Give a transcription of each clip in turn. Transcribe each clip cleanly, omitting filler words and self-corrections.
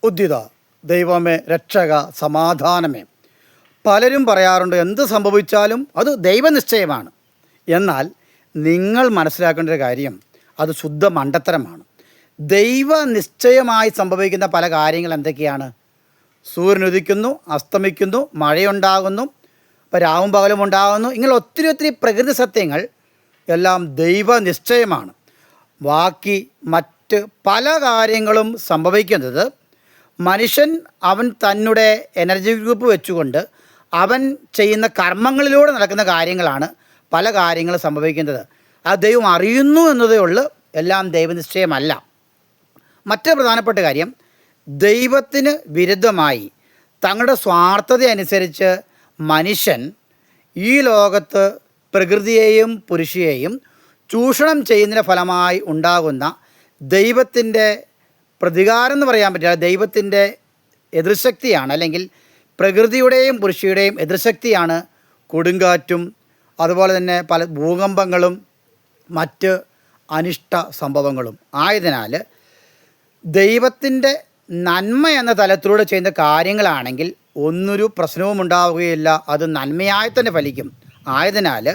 ഉദ്ധിത ദൈവമേ രക്ഷക സമാധാനമേ. പലരും പറയാറുണ്ട് എന്ത് സംഭവിച്ചാലും അത് ദൈവനിശ്ചയമാണ്. എന്നാൽ നിങ്ങൾ മനസ്സിലാക്കേണ്ട ഒരു കാര്യം അത് ശുദ്ധ മണ്ടത്തരമാണ്. ദൈവനിശ്ചയമായി സംഭവിക്കുന്ന പല കാര്യങ്ങൾ എന്തൊക്കെയാണ്? സൂര്യൻ ഉദിക്കുന്നു, അസ്തമിക്കുന്നു, മഴയുണ്ടാകുന്നു, ഇപ്പോൾ രാവും പകലും ഉണ്ടാകുന്നു. ഇങ്ങനെ ഒത്തിരി പ്രകൃതി സത്യങ്ങൾ എല്ലാം ദൈവനിശ്ചയമാണ്. ബാക്കി മറ്റ് പല കാര്യങ്ങളും സംഭവിക്കുന്നത് മനുഷ്യൻ അവൻ തന്നെ എനർജി ഗ്രൂപ്പ് വെച്ചുകൊണ്ട് അവൻ ചെയ്യുന്ന കർമ്മങ്ങളിലൂടെ നടക്കുന്ന കാര്യങ്ങളാണ് പല കാര്യങ്ങളും സംഭവിക്കുന്നത്. ആ ദൈവം അറിയുന്നു എന്നതേ ഉള്ളൂ, എല്ലാം ദൈവനിശ്ചയമല്ല. മറ്റൊരു പ്രധാനപ്പെട്ട കാര്യം, ദൈവത്തിന് വിരുദ്ധമായി തങ്ങളുടെ സ്വാർത്ഥത അനുസരിച്ച് മനുഷ്യൻ ഈ ലോകത്ത് പ്രകൃതിയെയും പുരുഷയെയും ചൂഷണം ചെയ്യുന്നതിൻ്റെ ഫലമായി ഉണ്ടാകുന്ന ദൈവത്തിൻ്റെ പ്രതികാരം എന്ന് പറയാൻ പറ്റില്ല, ദൈവത്തിൻ്റെ എതിർശക്തിയാണ്, അല്ലെങ്കിൽ പ്രകൃതിയുടെയും പുരുഷയുടെയും എതിർശക്തിയാണ് കൊടുങ്കാറ്റും അതുപോലെ തന്നെ പല ഭൂകമ്പങ്ങളും മറ്റ് അനിഷ്ട സംഭവങ്ങളും. ആയതിനാൽ ദൈവത്തിൻ്റെ നന്മ എന്ന തലത്തിലൂടെ ചെയ്യുന്ന കാര്യങ്ങളാണെങ്കിൽ ഒന്നൊരു പ്രശ്നവും ഉണ്ടാവുകയില്ല, അത് നന്മയായി തന്നെ ഫലിക്കും. ആയതിനാൽ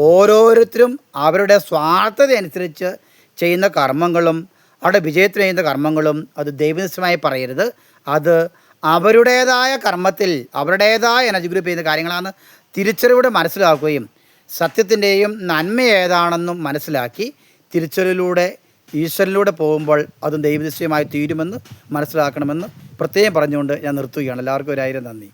ഓരോരുത്തരും അവരുടെ സ്വാർത്ഥത അനുസരിച്ച് ചെയ്യുന്ന കർമ്മങ്ങളും അവരുടെ വിജയത്തിന് ചെയ്യുന്ന കർമ്മങ്ങളും അത് ദൈവനിശ്ചയമായി പറയരുത്. അത് അവരുടേതായ കർമ്മത്തിൽ അവരുടേതായ എനർജി ഗ്രൂപ്പ് ചെയ്യുന്ന കാര്യങ്ങളാണ് തിരിച്ചറിവോടെ മനസ്സിലാക്കുകയും സത്യത്തിൻ്റെയും നന്മ ഏതാണെന്നും മനസ്സിലാക്കി തിരിച്ചറിവിലൂടെ ഈശ്വരനിലൂടെ പോകുമ്പോൾ അതും ദൈവനിശ്ചയമായി തീരുമെന്ന് മനസ്സിലാക്കണമെന്ന് പ്രത്യേകം പറഞ്ഞുകൊണ്ട് ഞാൻ നിർത്തുകയാണ്. എല്ലാവർക്കും 1000 നന്ദി.